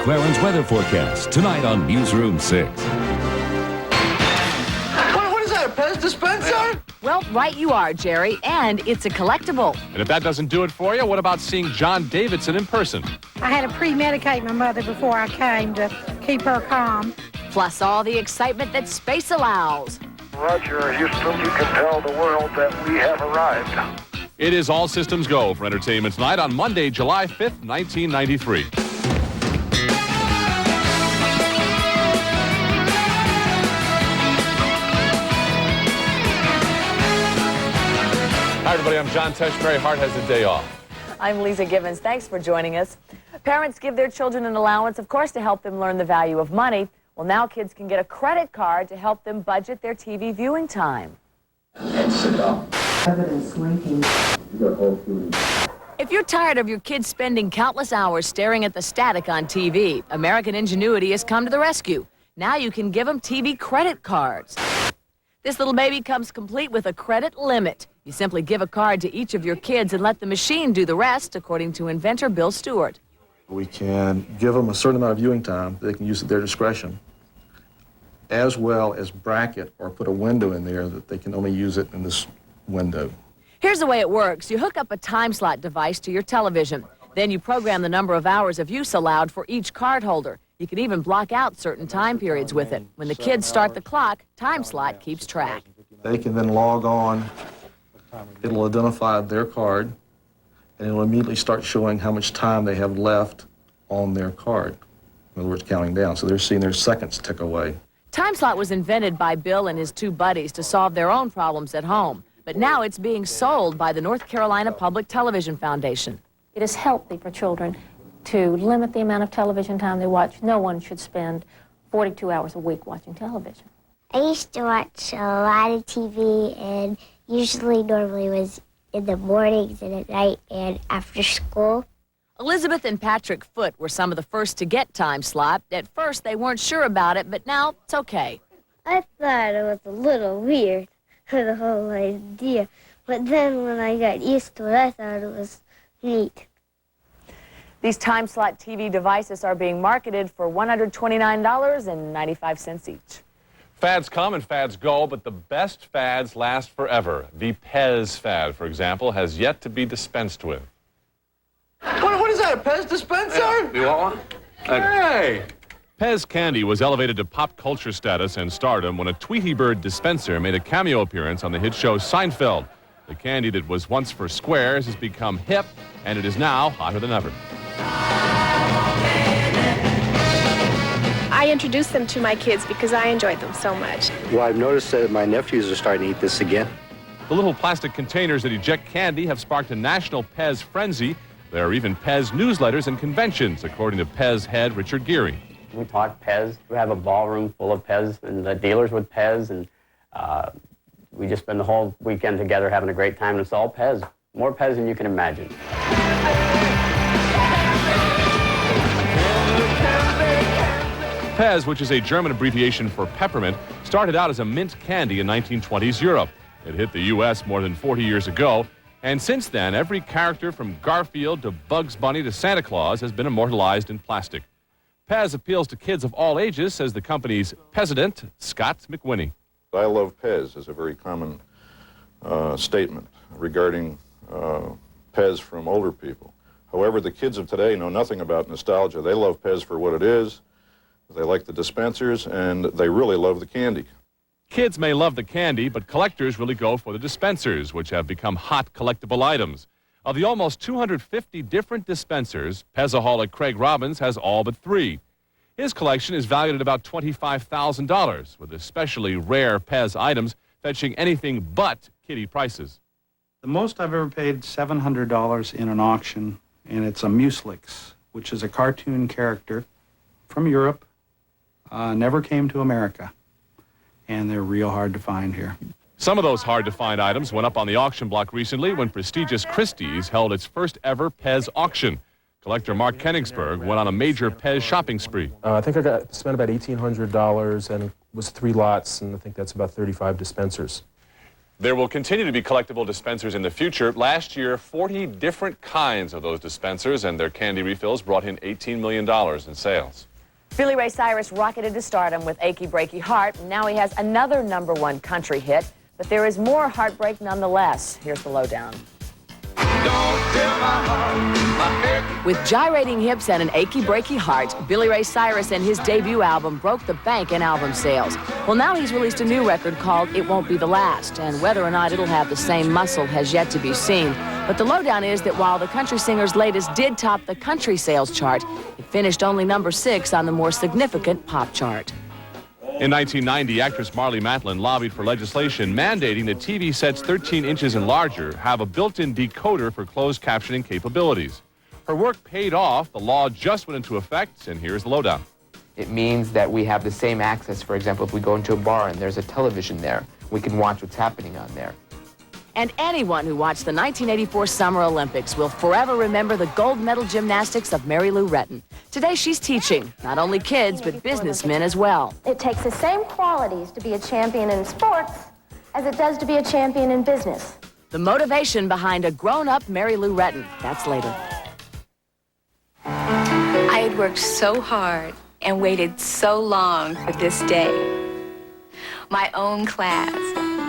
McLaren's weather forecast tonight on Newsroom 6. What is that, a Pez dispenser? Well, right you are, Jerry, and it's a collectible. And if that doesn't do it for you, what about seeing John Davidson in person? I had to pre-medicate my mother before I came to keep her calm. Plus all the excitement that space allows. Roger, Houston, you can tell the world that we have arrived. It is all systems go for Entertainment Tonight on Monday, July 5th, 1993. Hi, everybody. I'm John Tesh. Mary Hart has a day off. I'm Lisa Givens. Thanks for joining us. Parents give their children an allowance, of course, to help them learn the value of money. Well, now kids can get a credit card to help them budget their TV viewing time. Evidence linking. If you're tired of your kids spending countless hours staring at the static on TV, American Ingenuity has come to the rescue. Now you can give them TV credit cards. This little baby comes complete with a credit limit. You simply give a card to each of your kids and let the machine do the rest, according to inventor Bill Stewart. We can give them a certain amount of viewing time they can use at their discretion, as well as bracket or put a window in there that they can only use it in this window. Here's the way it works. You hook up a time slot device to your television. Then you program the number of hours of use allowed for each card holder. You can even block out certain time periods with it. When the kids start the clock, time slot keeps track. They can then log on. It'll identify their card, and it'll immediately start showing how much time they have left on their card. In other words, counting down. So they're seeing their seconds tick away. Time slot was invented by Bill and his two buddies to solve their own problems at home. But now it's being sold by the North Carolina Public Television Foundation. It is healthy for children to limit the amount of television time they watch. No one should spend 42 hours a week watching television. I used to watch a lot of TV, and normally was in the mornings and at night and after school. Elizabeth and Patrick Foote were some of the first to get time slot. At first, they weren't sure about it, but now it's okay. I thought it was a little weird, the whole idea. But then when I got used to it, I thought it was neat. These time slot TV devices are being marketed for $129.95 each. Fads come and fads go, but the best fads last forever. The Pez fad, for example, has yet to be dispensed with. What is that, a Pez dispenser? You want one? Hey! Pez candy was elevated to pop culture status and stardom when a Tweety Bird dispenser made a cameo appearance on the hit show Seinfeld. The candy that was once for squares has become hip, and it is now hotter than ever. I introduced them to my kids because I enjoyed them so much. Well, I've noticed that my nephews are starting to eat this again. The little plastic containers that eject candy have sparked a national Pez frenzy. There are even Pez newsletters and conventions, according to Pez head Richard Geary. We talk Pez. We have a ballroom full of Pez and the dealers with Pez, and we just spend the whole weekend together having a great time, and it's all Pez. More Pez than you can imagine. Pez, which is a German abbreviation for peppermint, started out as a mint candy in 1920s Europe. It hit the U.S. more than 40 years ago, and since then, every character from Garfield to Bugs Bunny to Santa Claus has been immortalized in plastic. Pez appeals to kids of all ages, says the company's president, Scott McWhinney. I love Pez is a very common statement regarding Pez from older people. However, the kids of today know nothing about nostalgia. They love Pez for what it is. They like the dispensers, and they really love the candy. Kids may love the candy, but collectors really go for the dispensers, which have become hot collectible items. Of the almost 250 different dispensers, Pezaholic Craig Robbins has all but 3. His collection is valued at about $25,000, with especially rare Pez items fetching anything but kiddie prices. The most I've ever paid $700 in an auction, and it's a Muslix, which is a cartoon character from Europe, never came to America, and they're real hard to find here. Some of those hard-to-find items went up on the auction block recently when prestigious Christie's held its first ever Pez auction. Collector Mark Kenningsberg went on a major Pez shopping spree. I think I spent about $1,800, and it was 3 lots, and I think that's about 35 dispensers. There will continue to be collectible dispensers in the future. Last year, 40 different kinds of those dispensers and their candy refills brought in $18 million in sales. Billy Ray Cyrus rocketed to stardom with Achy Breaky Heart. Now he has another #1 country hit, but there is more heartbreak nonetheless. Here's the lowdown. With gyrating hips and an achy breaky heart, Billy Ray Cyrus and his debut album broke the bank in album sales. Well, now he's released a new record called It Won't Be the Last, and whether or not it'll have the same muscle has yet to be seen. But the lowdown is that while the country singer's latest did top the country sales chart, it finished only #6 on the more significant pop chart. In 1990, actress Marlee Matlin lobbied for legislation mandating that TV sets 13 inches and larger have a built-in decoder for closed captioning capabilities. Her work paid off. The law just went into effect, and here's the lowdown. It means that we have the same access. For example, if we go into a bar and there's a television there, we can watch what's happening on there. And anyone who watched the 1984 Summer Olympics will forever remember the gold medal gymnastics of Mary Lou Retton. Today she's teaching not only kids, but businessmen as well. It takes the same qualities to be a champion in sports as it does to be a champion in business. The motivation behind a grown-up Mary Lou Retton. That's later. I had worked so hard and waited so long for this day. My own class,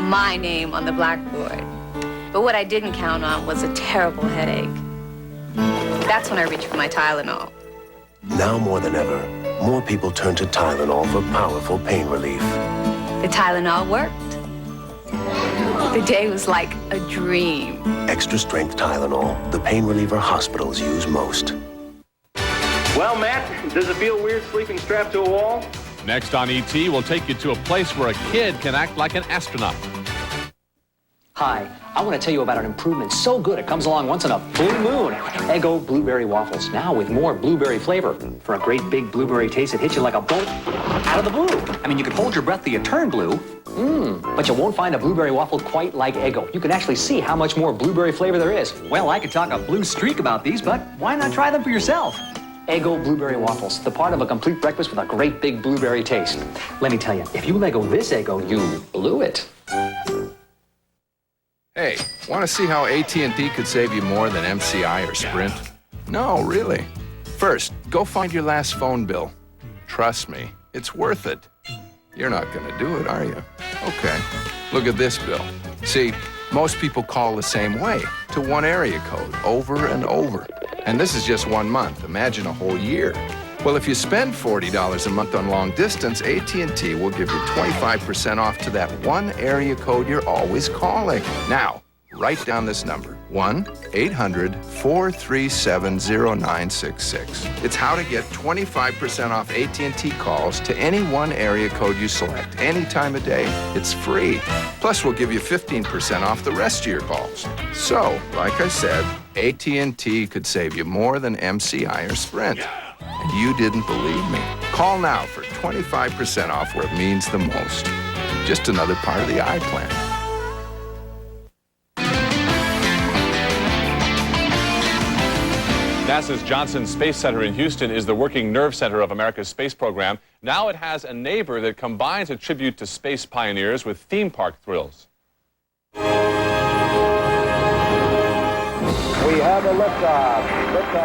my name on the blackboard. But what I didn't count on was a terrible headache. That's when I reached for my Tylenol. Now more than ever, more people turn to Tylenol for powerful pain relief. The Tylenol worked. The day was like a dream. Extra strength Tylenol, the pain reliever hospitals use most. Well, Matt, does it feel weird sleeping strapped to a wall? Next on E.T., we'll take you to a place where a kid can act like an astronaut. Hi, I want to tell you about an improvement so good it comes along once in a blue moon. Eggo Blueberry Waffles, now with more blueberry flavor. For a great big blueberry taste that hits you like a bolt out of the blue. I mean, you can hold your breath till you turn blue, but you won't find a blueberry waffle quite like Eggo. You can actually see how much more blueberry flavor there is. Well, I could talk a blue streak about these, but why not try them for yourself? Eggo Blueberry Waffles, the part of a complete breakfast with a great big blueberry taste. Let me tell you, if you Lego this Eggo, you blew it. Hey, want to see how AT&T could save you more than MCI or Sprint? No, really. First, go find your last phone bill. Trust me, it's worth it. You're not going to do it, are you? Okay, look at this bill. See, most people call the same way, to one area code, over and over. And this is just 1 month. Imagine a whole year. Well, if you spend $40 a month on long distance, AT&T will give you 25% off to that one area code you're always calling. Now, write down this number, 1-800-437-0966. It's how to get 25% off AT&T calls to any one area code you select, any time of day. It's free. Plus, we'll give you 15% off the rest of your calls. So, like I said, AT&T could save you more than MCI or Sprint. And you didn't believe me. Call now for 25% off where it means the most. Just another part of the iPlan. NASA's Johnson Space Center in Houston is the working nerve center of America's space program. Now it has a neighbor that combines a tribute to space pioneers with theme park thrills. We have a liftoff.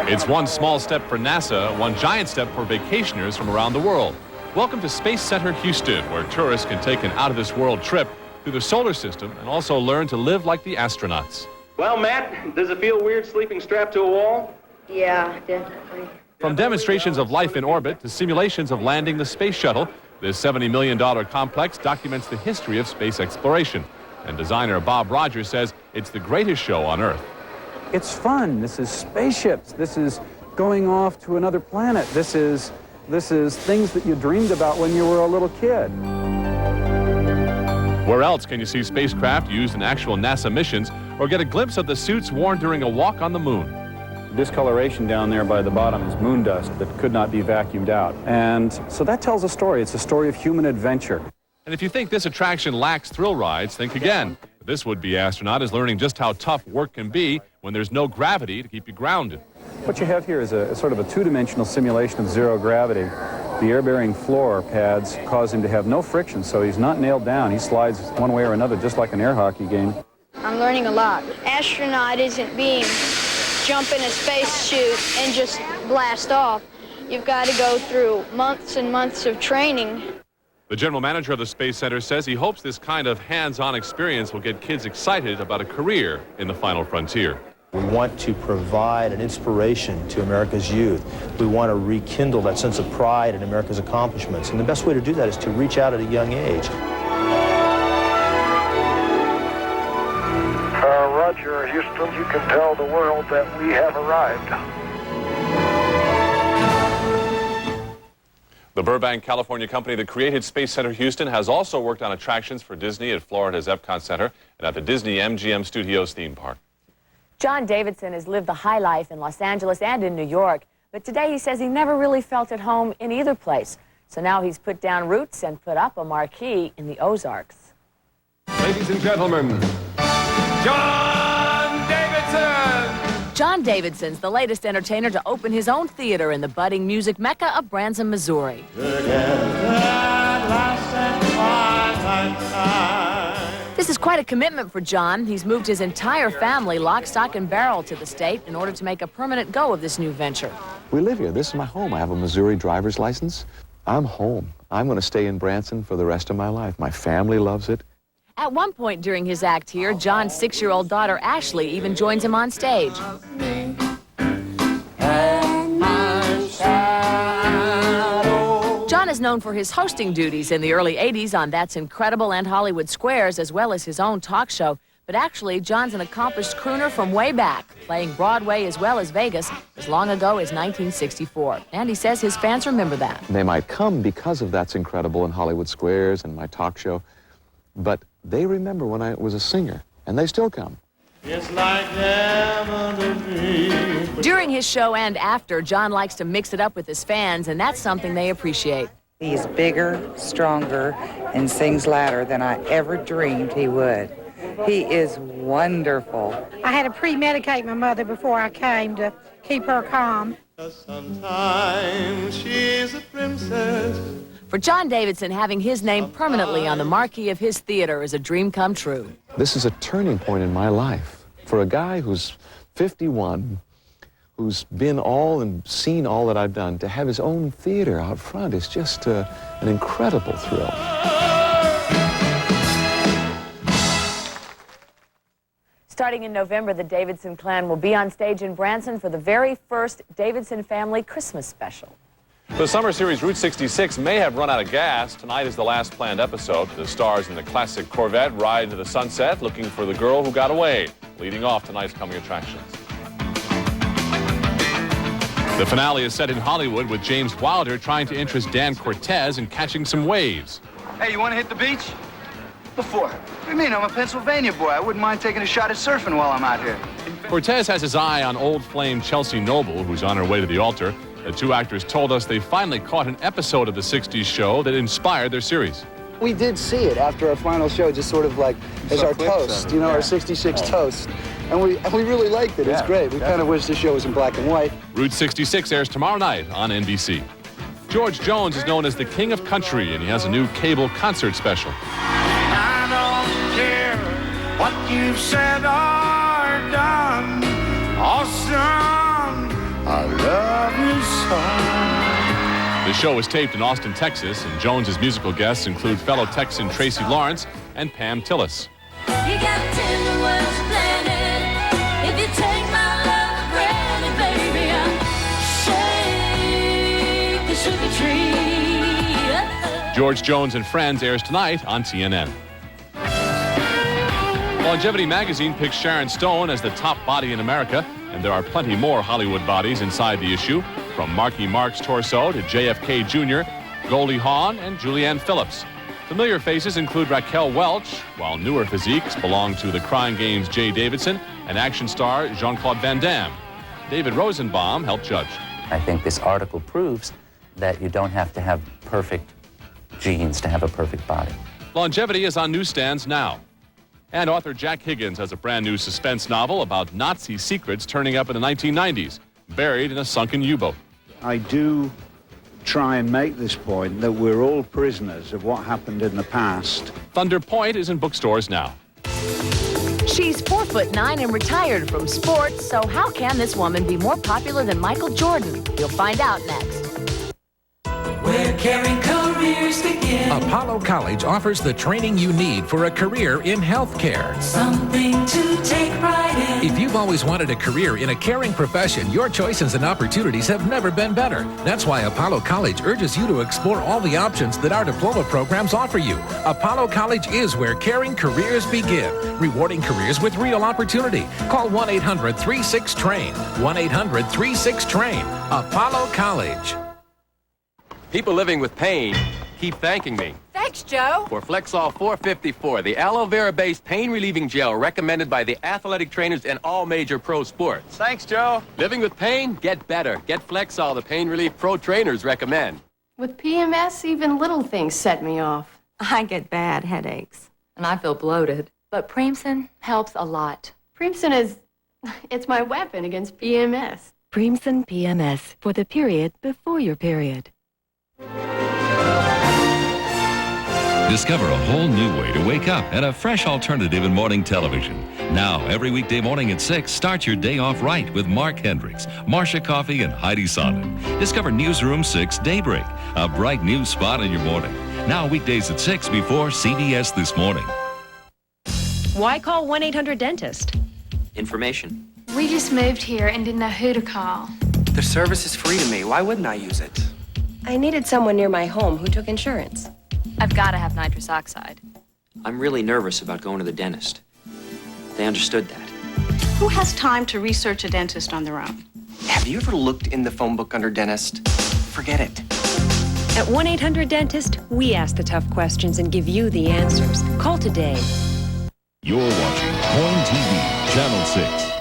It's one small step for NASA, one giant step for vacationers from around the world. Welcome to Space Center Houston, where tourists can take an out-of-this-world trip through the solar system and also learn to live like the astronauts. Well, Matt, does it feel weird sleeping strapped to a wall? Yeah, definitely. From demonstrations of life in orbit to simulations of landing the space shuttle, this $70 million complex documents the history of space exploration. And designer Bob Rogers says it's the greatest show on Earth. It's fun. This is spaceships. This is going off to another planet. This is things that you dreamed about when you were a little kid. Where else can you see spacecraft used in actual NASA missions or get a glimpse of the suits worn during a walk on the moon? Discoloration down there by the bottom is moon dust that could not be vacuumed out. And so that tells a story. It's a story of human adventure. And if you think this attraction lacks thrill rides, think again. This would-be astronaut is learning just how tough work can be when there's no gravity to keep you grounded. What you have here is a sort of a two-dimensional simulation of zero gravity. The air-bearing floor pads cause him to have no friction, so he's not nailed down. He slides one way or another, just like an air hockey game. I'm learning a lot. Astronaut isn't being jump in a space chute and just blast off. You've got to go through months and months of training. The general manager of the Space Center says he hopes this kind of hands-on experience will get kids excited about a career in the final frontier. We want to provide an inspiration to America's youth. We want to rekindle that sense of pride in America's accomplishments. And the best way to do that is to reach out at a young age. Roger, Houston, you can tell the world that we have arrived. The Burbank, California company that created Space Center Houston has also worked on attractions for Disney at Florida's Epcot Center and at the Disney MGM Studios theme park. John Davidson has lived the high life in Los Angeles and in New York, but today he says he never really felt at home in either place. So now he's put down roots and put up a marquee in the Ozarks. Ladies and gentlemen, John Davidson! John Davidson's the latest entertainer to open his own theater in the budding music mecca of Branson, Missouri. This is quite a commitment for John. He's moved his entire family, lock, stock, and barrel to the state in order to make a permanent go of this new venture. We live here. This is my home. I have a Missouri driver's license. I'm home. I'm going to stay in Branson for the rest of my life. My family loves it. At one point during his act here, John's 6-year-old daughter, Ashley, even joins him on stage. John is known for his hosting duties in the early 80s on That's Incredible and Hollywood Squares, as well as his own talk show. But actually, John's an accomplished crooner from way back, playing Broadway as well as Vegas as long ago as 1964. And he says his fans remember that. They might come because of That's Incredible and Hollywood Squares and my talk show, but they remember when I was a singer, and they still come. It's like heaven to me. During his show and after, John likes to mix it up with his fans, and that's something they appreciate. He's bigger, stronger, and sings louder than I ever dreamed he would. He is wonderful. I had to pre-medicate my mother before I came to keep her calm. Sometimes she's a princess. For John Davidson, having his name permanently on the marquee of his theater is a dream come true. This is a turning point in my life. For a guy who's 51, who's been all and seen all that I've done, to have his own theater out front is just an incredible thrill. Starting in November, the Davidson clan will be on stage in Branson for the very first Davidson Family Christmas special. The summer series Route 66 may have run out of gas. Tonight is the last planned episode. The stars in the classic Corvette ride into the sunset looking for the girl who got away, leading off tonight's coming attractions. The finale is set in Hollywood with James Wilder trying to interest Dan Cortez in catching some waves. Hey, you want to hit the beach? Before. What do you mean? I'm a Pennsylvania boy. I wouldn't mind taking a shot at surfing while I'm out here. Cortez has his eye on old flame Chelsea Noble, who's on her way to the altar. The two actors told us they finally caught an episode of the 60s show that inspired their series. We did see it after our final show, just sort of like as our toast, you know, our 66 toast. And we really liked it. It's great. We kind of wish the show was in black and white. Route 66 airs tomorrow night on NBC. George Jones is known as the King of Country, and he has a new cable concert special. I don't care what you've said or done. Awesome, I love you so. The show was taped in Austin, Texas, and Jones's musical guests include fellow Texan Tracy Lawrence and Pam Tillis. You got tender words planted. If you take my love for granted, baby, I'll shake the sugar tree. George Jones and Friends airs tonight on TNN. Longevity magazine picks Sharon Stone as the top body in America, and there are plenty more Hollywood bodies inside the issue, from Marky Mark's torso to JFK Jr., Goldie Hawn, and Julianne Phillips. Familiar faces include Raquel Welch, while newer physiques belong to the Crying Game's Jay Davidson and action star Jean-Claude Van Damme. David Rosenbaum helped judge. I think this article proves that you don't have to have perfect genes to have a perfect body. Longevity is on newsstands now. And author Jack Higgins has a brand new suspense novel about Nazi secrets turning up in the 1990s, buried in a sunken U-boat. I do try and make this point that we're all prisoners of what happened in the past. Thunder Point is in bookstores now. She's 4'9" and retired from sports, so how can this woman be more popular than Michael Jordan? You'll find out next. Where caring careers begin. Apollo College offers the training you need for a career in healthcare. Something to take pride in. If you've always wanted a career in a caring profession, your choices and opportunities have never been better. That's why Apollo College urges you to explore all the options that our diploma programs offer you. Apollo College is where caring careers begin. Rewarding careers with real opportunity. Call 1-800-36-TRAIN. 1-800-36-TRAIN. Apollo College. People living with pain keep thanking me. Thanks, Joe. For Flexall 454, the aloe vera-based pain-relieving gel recommended by the athletic trainers in all major pro sports. Thanks, Joe. Living with pain? Get better. Get Flexall, the pain relief pro trainers recommend. With PMS, even little things set me off. I get bad headaches, and I feel bloated. But Preemson helps a lot. Preemson it's my weapon against PMS. Preemson PMS for the period before your period. Discover a whole new way to wake up and a fresh alternative in morning television. Now, every weekday morning at 6, start your day off right with Mark Hendricks, Marcia Coffey, and Heidi Sonnet. Discover Newsroom 6 Daybreak, a bright news spot in your morning. Now, weekdays at 6 before CBS This Morning. Why call 1-800-DENTIST? Information. We just moved here and didn't know who to call. The service is free to me. Why wouldn't I use it? I needed someone near my home who took insurance. I've got to have nitrous oxide. I'm really nervous about going to the dentist. They understood that. Who has time to research a dentist on their own? Have you ever looked in the phone book under dentist? Forget it. At 1-800-DENTIST, we ask the tough questions and give you the answers. Call today. You're watching Coin TV, Channel 6.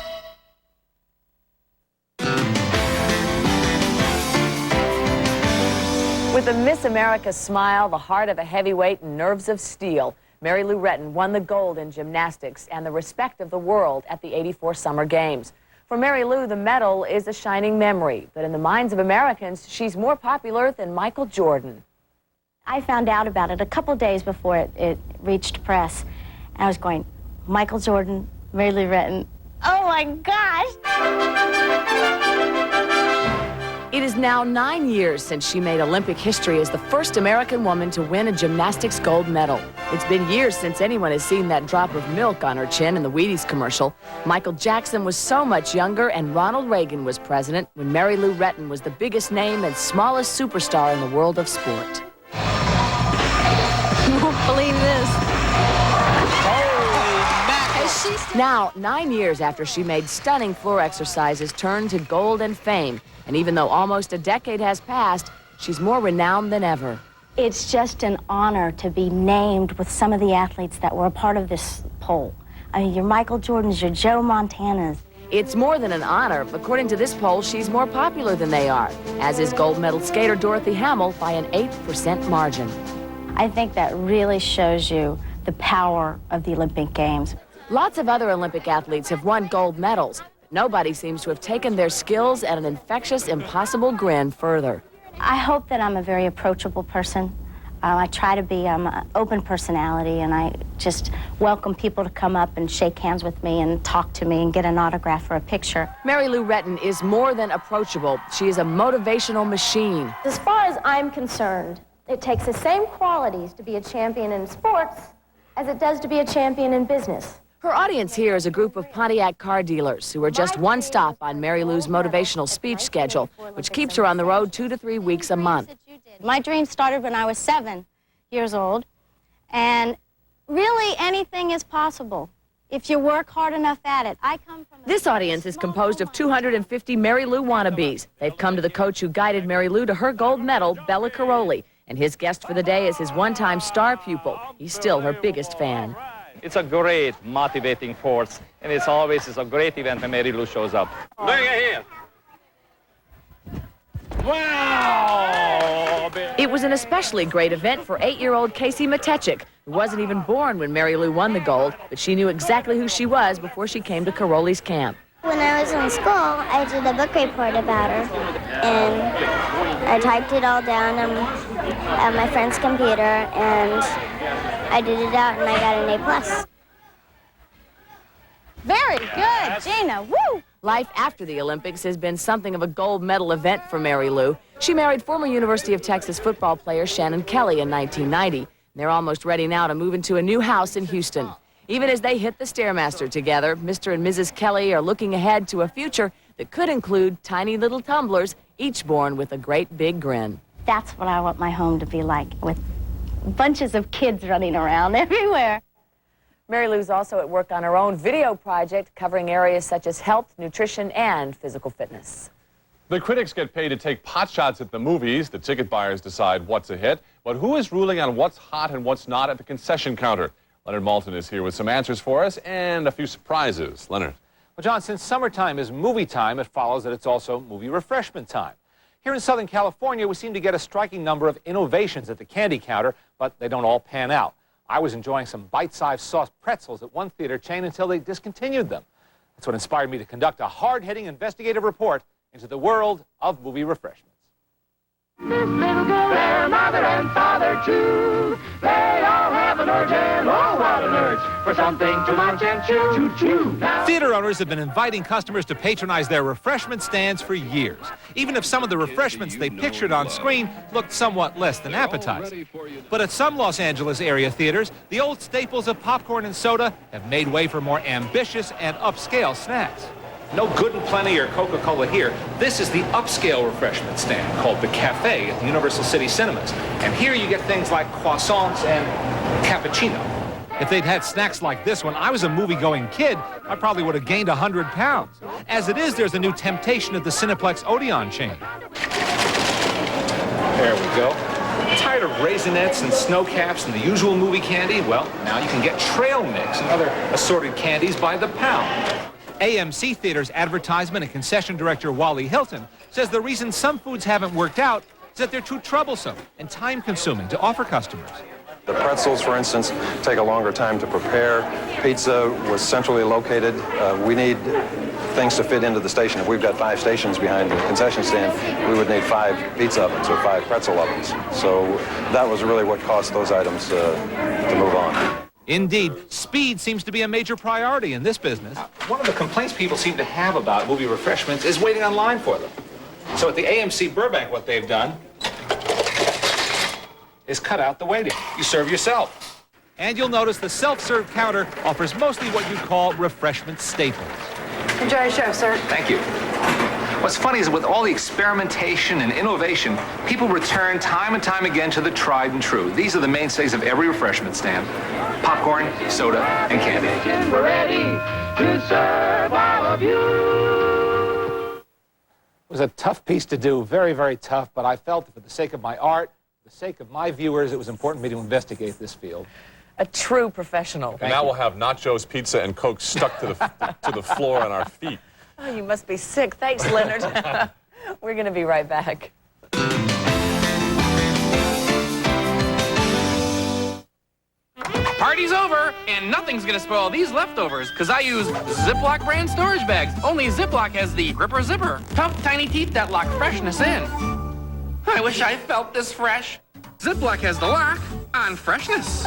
With a Miss America smile, the heart of a heavyweight, and nerves of steel, Mary Lou Retton won the gold in gymnastics and the respect of the world at the '84 Summer Games. For Mary Lou, the medal is a shining memory, but in the minds of Americans, she's more popular than Michael Jordan. I found out about it a couple days before it reached press, and I was going, Michael Jordan, Mary Lou Retton. Oh my gosh! It is now 9 years since she made Olympic history as the first American woman to win a gymnastics gold medal. It's been years since anyone has seen that drop of milk on her chin in the Wheaties commercial. Michael Jackson was so much younger, and Ronald Reagan was president when Mary Lou Retton was the biggest name and smallest superstar in the world of sport. You won't believe this. Now, 9 years after she made stunning floor exercises turn to gold and fame, and even though almost a decade has passed, she's more renowned than ever. It's just an honor to be named with some of the athletes that were a part of this poll. I mean, your Michael Jordans, your Joe Montanas. It's more than an honor. According to this poll, she's more popular than they are, as is gold medal skater Dorothy Hamill by an 8% margin. I think that really shows you the power of the Olympic Games. Lots of other Olympic athletes have won gold medals. Nobody seems to have taken their skills and an infectious, impossible grin further. I hope that I'm a very approachable person. I try to be an open personality, and I just welcome people to come up and shake hands with me and talk to me and get an autograph or a picture. Mary Lou Retton is more than approachable. She is a motivational machine. As far as I'm concerned, it takes the same qualities to be a champion in sports as it does to be a champion in business. Her audience here is a group of Pontiac car dealers who are just one stop on Mary Lou's motivational speech schedule, which keeps her on the road 2 to 3 weeks a month. My dream started when I was 7 years old, and really anything is possible if you work hard enough at it. This audience is composed of 250 Mary Lou wannabes. They've come to the coach who guided Mary Lou to her gold medal, Bela Karolyi, and his guest for the day is his one-time star pupil. He's still her biggest fan. It's a great motivating force, and it's always a great event when Mary Lou shows up. Look at here. Wow! It was an especially great event for 8-year-old Casey Matechik, who wasn't even born when Mary Lou won the gold, but she knew exactly who she was before she came to Karolyi's camp. When I was in school, I did a book report about her. and I typed it all down on my friend's computer, and I did it out, and I got an A+. Very good, Gina. Woo! Life after the Olympics has been something of a gold medal event for Mary Lou. She married former University of Texas football player Shannon Kelly in 1990. They're almost ready now to move into a new house in Houston. Even as they hit the Stairmaster together, Mr. and Mrs. Kelly are looking ahead to a future that could include tiny little tumblers, each born with a great big grin. That's what I want my home to be like, with bunches of kids running around everywhere. Mary Lou's also at work on her own video project covering areas such as health, nutrition, and physical fitness. The critics get paid to take potshots at the movies. The ticket buyers decide what's a hit. But who is ruling on what's hot and what's not at the concession counter? Leonard Maltin is here with some answers for us and a few surprises. Leonard. Well, John, since summertime is movie time, it follows that it's also movie refreshment time. Here in Southern California, we seem to get a striking number of innovations at the candy counter, but they don't all pan out. I was enjoying some bite-sized soft pretzels at one theater chain until they discontinued them. That's what inspired me to conduct a hard-hitting investigative report into the world of movie refreshments. This little girl, their mother and father too, they all have an urge, and oh, what an urge for something to munch and chew. Now, Theater owners have been inviting customers to patronize their refreshment stands for years, even if some of the refreshments they pictured on screen looked somewhat less than appetizing. But at some Los Angeles area theaters, the old staples of popcorn and soda have made way for more ambitious and upscale snacks. No Good and Plenty or Coca-Cola here. This is the upscale refreshment stand called the Cafe at the Universal City Cinemas. And here you get things like croissants and cappuccino. If they'd had snacks like this when I was a movie-going kid, I probably would have gained 100 pounds. As it is, there's a new temptation at the Cineplex Odeon chain. There we go. Tired of Raisinets and Snow Caps and the usual movie candy? Well, now you can get Trail Mix and other assorted candies by the pound. AMC Theater's advertisement and concession director Wally Hilton says the reason some foods haven't worked out is that they're too troublesome and time-consuming to offer customers. The pretzels, for instance, take a longer time to prepare. Pizza was centrally located. We need things to fit into the station. If we've got 5 stations behind the concession stand, we would need 5 pizza ovens or 5 pretzel ovens. So that was really what caused those items to move on. Indeed, speed seems to be a major priority in this business. One of the complaints people seem to have about movie refreshments is waiting online for them. So at the AMC Burbank, what they've done is cut out the waiting. You serve yourself. And you'll notice the self-serve counter offers mostly what you'd call refreshment staples. Enjoy your show, sir. Thank you. What's funny is with all the experimentation and innovation, people return time and time again to the tried and true. These are the mainstays of every refreshment stand: popcorn, soda, and candy. we're ready to serve all of you. It was a tough piece to do, very, very tough, but I felt that for the sake of my art, for the sake of my viewers, it was important for me to investigate this field. A true professional. And now we'll have nachos, pizza, and Coke stuck to the floor on our feet. Oh, you must be sick. Thanks, Leonard. We're going to be right back. Party's over, and nothing's gonna spoil these leftovers, because I use Ziploc brand storage bags. Only Ziploc has the Gripper Zipper. Tough, tiny teeth that lock freshness in. I wish I felt this fresh. Ziploc has the lock on freshness.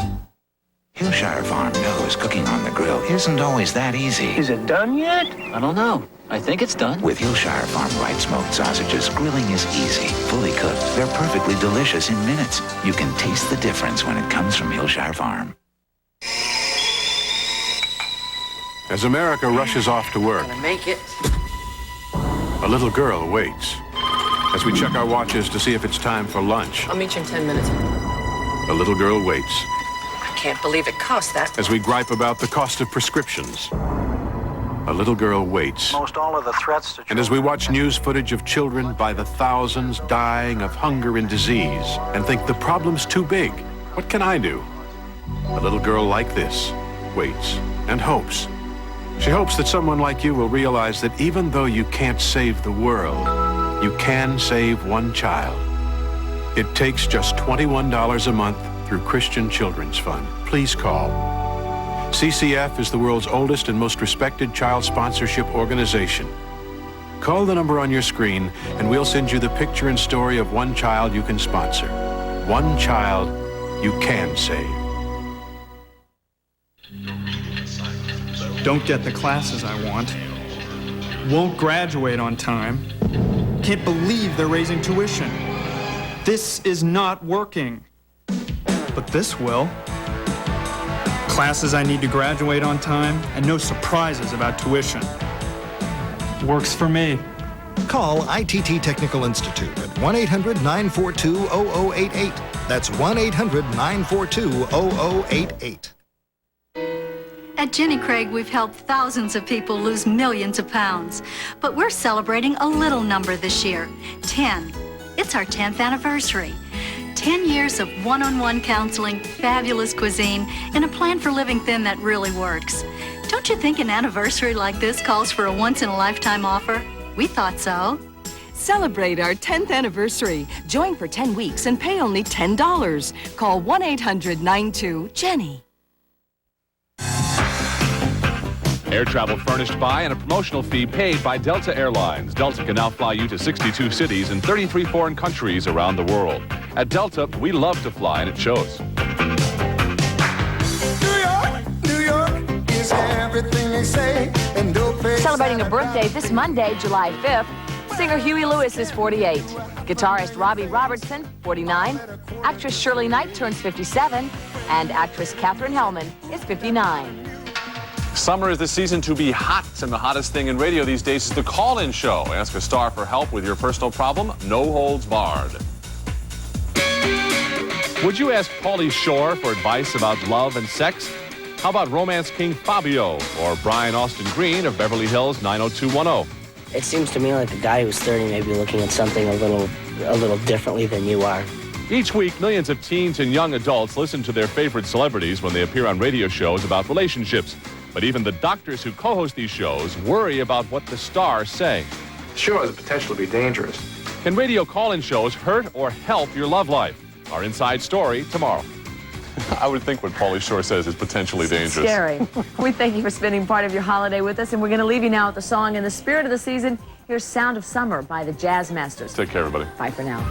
Hillshire Farm knows cooking on the grill isn't always that easy. Is it done yet? I don't know. I think it's done. With Hillshire Farm White Smoked Sausages, grilling is easy. Fully cooked, they're perfectly delicious in minutes. You can taste the difference when it comes from Hillshire Farm. As America rushes off to work, Gonna make it. a little girl waits. As we check our watches to see if it's time for lunch, I'll meet you in 10 minutes. a little girl waits. I can't believe it cost that. As we gripe about the cost of prescriptions, a little girl waits. Most all of the threats to And as we watch news footage of children by the thousands dying of hunger and disease and think the problem's too big, what can I do? A little girl like this waits and hopes. She hopes that someone like you will realize that even though you can't save the world, you can save one child. It takes just $21 a month through Christian Children's Fund. Please call. CCF is the world's oldest and most respected child sponsorship organization. Call the number on your screen, and we'll send you the picture and story of one child you can sponsor. One child you can save. Don't get the classes I want. Won't graduate on time. Can't believe they're raising tuition. This is not working. But this will. Classes I need to graduate on time, and no surprises about tuition. Works for me. Call ITT Technical Institute at 1-800-942-0088. That's 1-800-942-0088. At Jenny Craig, we've helped thousands of people lose millions of pounds. But we're celebrating a little number this year, 10. It's our 10th anniversary. 10 years of one-on-one counseling, fabulous cuisine, and a plan for living thin that really works. Don't you think an anniversary like this calls for a once-in-a-lifetime offer? We thought so. Celebrate our 10th anniversary. Join for 10 weeks and pay only $10. Call 1-800-92-JENNY. Air travel furnished by and a promotional fee paid by Delta Airlines. Delta can now fly you to 62 cities and 33 foreign countries around the world. At Delta, we love to fly, and it shows. New York is everything they say, and Celebrating a birthday this Monday, July 5th, singer Huey Lewis is 48. Guitarist Robbie Robertson, 49. Actress Shirley Knight turns 57. And actress Katherine Hellman is 59. Summer is the season to be hot, and the hottest thing in radio these days is the call-in show. Ask a star for help with your personal problem, no holds barred. Would you ask Pauly Shore for advice about love and sex? How about romance king Fabio or Brian Austin Green of Beverly Hills 90210? It seems to me like a guy who's 30 may be looking at something a little differently than you are. Each week, millions of teens and young adults listen to their favorite celebrities when they appear on radio shows about relationships. But even the doctors who co-host these shows worry about what the stars say. The show has the potential to be dangerous. Can radio call-in shows hurt or help your love life? Our inside story tomorrow. I would think what Pauly Shore says is potentially dangerous. Scary. We thank you for spending part of your holiday with us, and we're going to leave you now with the song in the spirit of the season. Here's Sound of Summer by the Jazz Masters. Take care, everybody. Bye for now.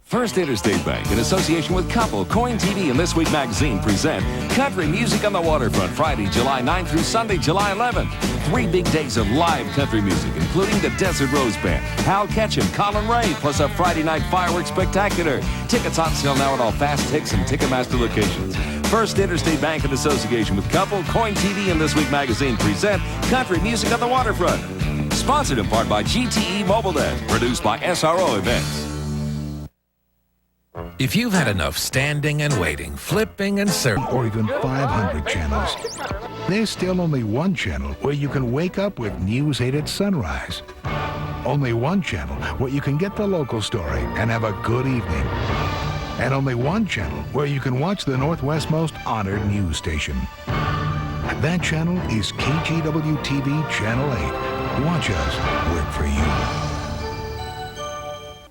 First Interstate Bank, in association with Couple, Coin TV, and This Week Magazine, present Country Music on the Waterfront, Friday, July 9th through Sunday, July 11th. 3 big days of live country music, including the Desert Rose Band, Hal Ketchum, Colin Ray, plus a Friday night fireworks spectacular. Tickets on sale now at all Fast Ticks and Ticketmaster locations. First Interstate Bank, in association with Couple, Coin TV, and This Week Magazine, present Country Music on the Waterfront. Sponsored in part by GTE MobileNet, produced by SRO Events. If you've had enough standing and waiting, flipping and surfing, or even 500 channels, there's still only one channel where you can wake up with News 8 at sunrise. Only one channel where you can get the local story and have a good evening. And only one channel where you can watch the Northwest's most honored news station. That channel is KGW-TV Channel 8. Watch us work for you.